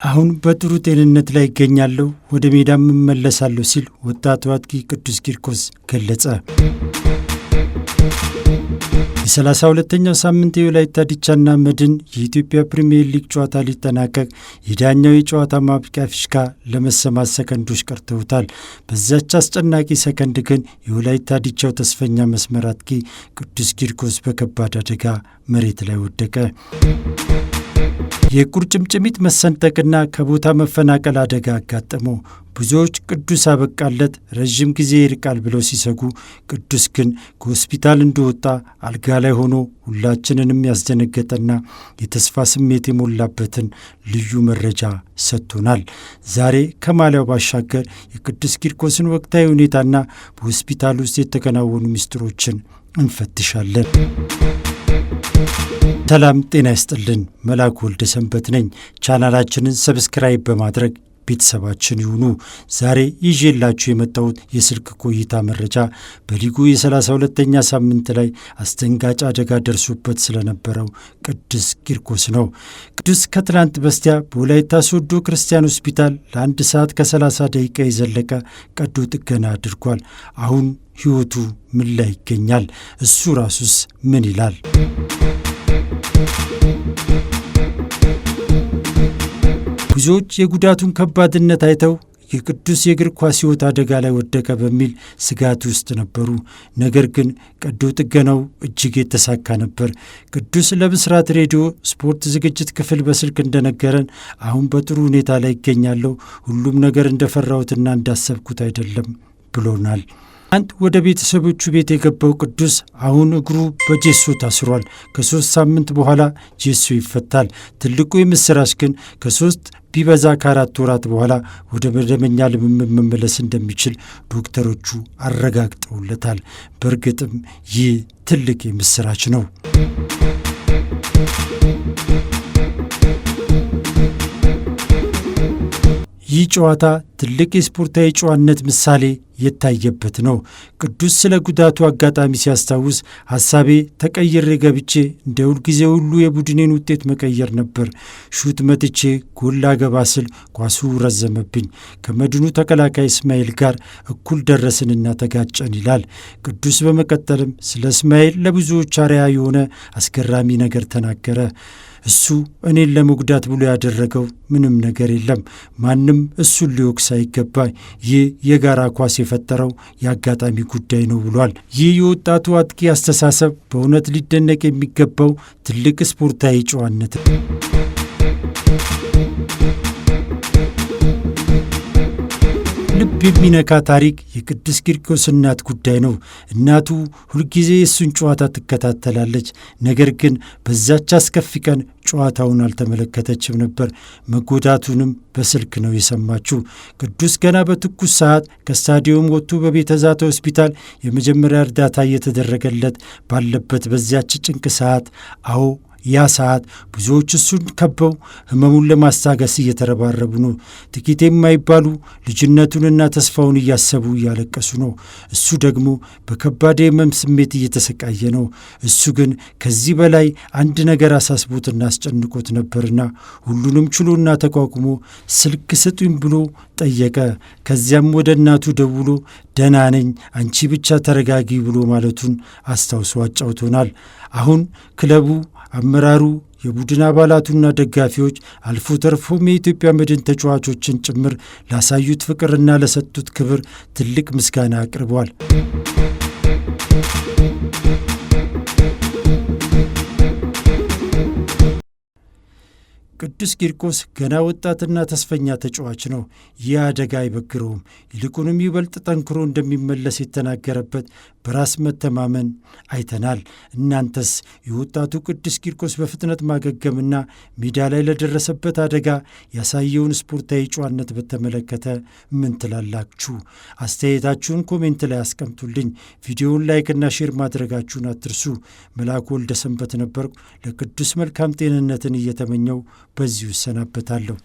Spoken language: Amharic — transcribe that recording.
አሁን በጥሩ ጤንነት ላይ ይገኛለሁ፣ ወደ ሜዳም እመለሳለሁ ሲል ወጣቱ አጥቂ ቅዱስ ቂርቆስ ገለጸ። የ32ኛው ሳምንት የወላይታ ዲቻና መድን የኢትዮጵያ ፕሪሚየር ሊግ ጨዋታ ሊጠናቀቅ የዳኛው የጨዋታ ማብቂያ ፊሽካ ለመሰማት ሰከንዶች ቀርተውታል። በዛች አስጨናቂ ሰከንድ ግን የወላይታ ዲቻው ተስፈኛ መስመር አጥቂ ቅዱስ ቂርቆስ በከባድ አደጋ መሬት ላይ ወደቀ። የቁርጭምጭሚት መሰንጠቅና ከቦታ መፈናቀል አደጋ አጋጠመው። ብዙዎች ቅዱስ አበቃለት፣ ረዥም ጊዜ ይርቃል ብለው ሲሰጉ፣ ቅዱስ ግን ከሆስፒታል እንደወጣ አልጋ ላይ ሆኖ ሁላችንንም ያስደነገጠና የተስፋ ስሜት የሞላበትን ልዩ መረጃ ሰጥቶናል። ዛሬ ከማሊያው ባሻገር የቅዱስ ቂርቆስን ወቅታዊ ሁኔታና በሆስፒታል ውስጥ የተከናወኑ ምስጢሮችን እንፈትሻለን። ሰላም ጤና ይስጥልን። መላኩ ወልደ ሰንበት ነኝ። ቻናላችንን ሰብስክራይብ በማድረግ ቤተሰባችን ይሁኑ። ዛሬ ይዤላችሁ የመጣሁት የስልክ ቆይታ መረጃ በሊጉ የ32ኛ ሳምንት ላይ አስደንጋጭ አደጋ ደርሶበት ስለነበረው ቅዱስ ቂርቆስ ነው። ቅዱስ ከትላንት በስቲያ በወላይታ ሶዶ ክርስቲያን ሆስፒታል ለ1 ሰዓት ከ30 ደቂቃ የዘለቀ ቀዶ ጥገና አድርጓል። አሁን ሕይወቱ ምን ላይ ይገኛል? እሱ ራሱስ ምን ይላል? ብዙዎች የጉዳቱን ከባድነት አይተው የቅዱስ የእግር ኳስ ሕይወት አደጋ ላይ ወደቀ በሚል ስጋት ውስጥ ነበሩ። ነገር ግን ቀዶ ጥገናው እጅግ የተሳካ ነበር። ቅዱስ ለብስራት ሬዲዮ ስፖርት ዝግጅት ክፍል በስልክ እንደነገረን አሁን በጥሩ ሁኔታ ላይ ይገኛለሁ፣ ሁሉም ነገር እንደፈራሁትና እንዳሰብኩት አይደለም ብሎናል። አንድ ወደ ቤተሰቦቹ ቤት የገባው ቅዱስ አሁን እግሩ በጄሶ ታስሯል። ከ3 ሳምንት በኋላ ጄሶ ይፈታል። ትልቁ የምስራች ግን ከ3 ቢበዛ ከ4 ወራት በኋላ ወደ መደበኛ ልምምድ መመለስ እንደሚችል ዶክተሮቹ አረጋግጠውለታል። በእርግጥም ይህ ትልቅ የምስራች ነው። ይህ ጨዋታ ትልቅ የስፖርታዊ ጨዋነት ምሳሌ የታየበት ነው። ቅዱስ ስለ ጉዳቱ አጋጣሚ ሲያስታውስ ሐሳቤ ተቀይሬ ገብቼ እንደ ሁልጊዜ ሁሉ የቡድኔን ውጤት መቀየር ነበር። ሹት መትቼ ጎል ላገባ ስል ኳሱ ረዘመብኝ። ከመድኑ ተከላካይ እስማኤል ጋር እኩል ደረስንና ተጋጨን ይላል ቅዱስ። በመቀጠልም ስለ እስማኤል ለብዙዎች አርአያ የሆነ አስገራሚ ነገር ተናገረ። እሱ እኔን ለመጉዳት ብሎ ያደረገው ምንም ነገር የለም። ማንም እሱን ሊወቅስ አይገባ። ይህ የጋራ ኳስ የፈጠረው የአጋጣሚ ጉዳይ ነው ብሏል። ይህ የወጣቱ አጥቂ አስተሳሰብ በእውነት ሊደነቅ የሚገባው ትልቅ ስፖርታዊ ጨዋነት ነው። ልብ የሚነካ ታሪክ የቅዱስ ቂርቆስ እናት ጉዳይ ነው። እናቱ ሁልጊዜ የእሱን ጨዋታ ትከታተላለች። ነገር ግን በዛች አስከፊ ቀን ጨዋታውን አልተመለከተችም ነበር። መጎዳቱንም በስልክ ነው የሰማችው። ቅዱስ ገና በትኩስ ሰዓት ከስታዲየም ወጥቶ በቤተ ዛታ ሆስፒታል የመጀመሪያ እርዳታ እየተደረገለት ባለበት በዚያች ጭንቅ ሰዓት ያ ሰዓት ብዙዎች እሱን ከበው ሕመሙን ለማስታገስ እየተረባረቡ ነው። ጥቂት የማይባሉ ልጅነቱንና ተስፋውን እያሰቡ እያለቀሱ ነው። እሱ ደግሞ በከባድ የሕመም ስሜት እየተሰቃየ ነው። እሱ ግን ከዚህ በላይ አንድ ነገር አሳስቦትና አስጨንቆት ነበርና ሁሉንም ችሎና ተቋቁሞ ስልክ ስጡኝ ብሎ ጠየቀ። ከዚያም ወደ እናቱ ደውሎ ደህና ነኝ፣ አንቺ ብቻ ተረጋጊ ብሎ ማለቱን አስታውሶ አጫውቶናል። አሁን ክለቡ፣ አመራሩ፣ የቡድን አባላቱና ደጋፊዎች አልፎ ተርፎም የኢትዮጵያ መድን ተጫዋቾችን ጭምር ላሳዩት ፍቅርና ለሰጡት ክብር ትልቅ ምስጋና አቅርቧል። ቅዱስ ቂርቆስ ገና ወጣትና ተስፈኛ ተጫዋች ነው። ይህ አደጋ አይበግረውም። ይልቁንም ይበልጥ ጠንክሮ እንደሚመለስ የተናገረበት በራስ መተማመን አይተናል። እናንተስ የወጣቱ ቅዱስ ቂርቆስ በፍጥነት ማገገምና ሜዳ ላይ ለደረሰበት አደጋ ያሳየውን ስፖርታዊ ጨዋነት በተመለከተ ምን ትላላችሁ? አስተያየታችሁን ኮሜንት ላይ አስቀምጡልኝ። ቪዲዮውን ላይክና ሼር ማድረጋችሁን አትርሱ። መላኩ ወልደ ሰንበት ነበርኩ። ለቅዱስ መልካም ጤንነትን እየተመኘው በዚሁ እሰናበታለሁ።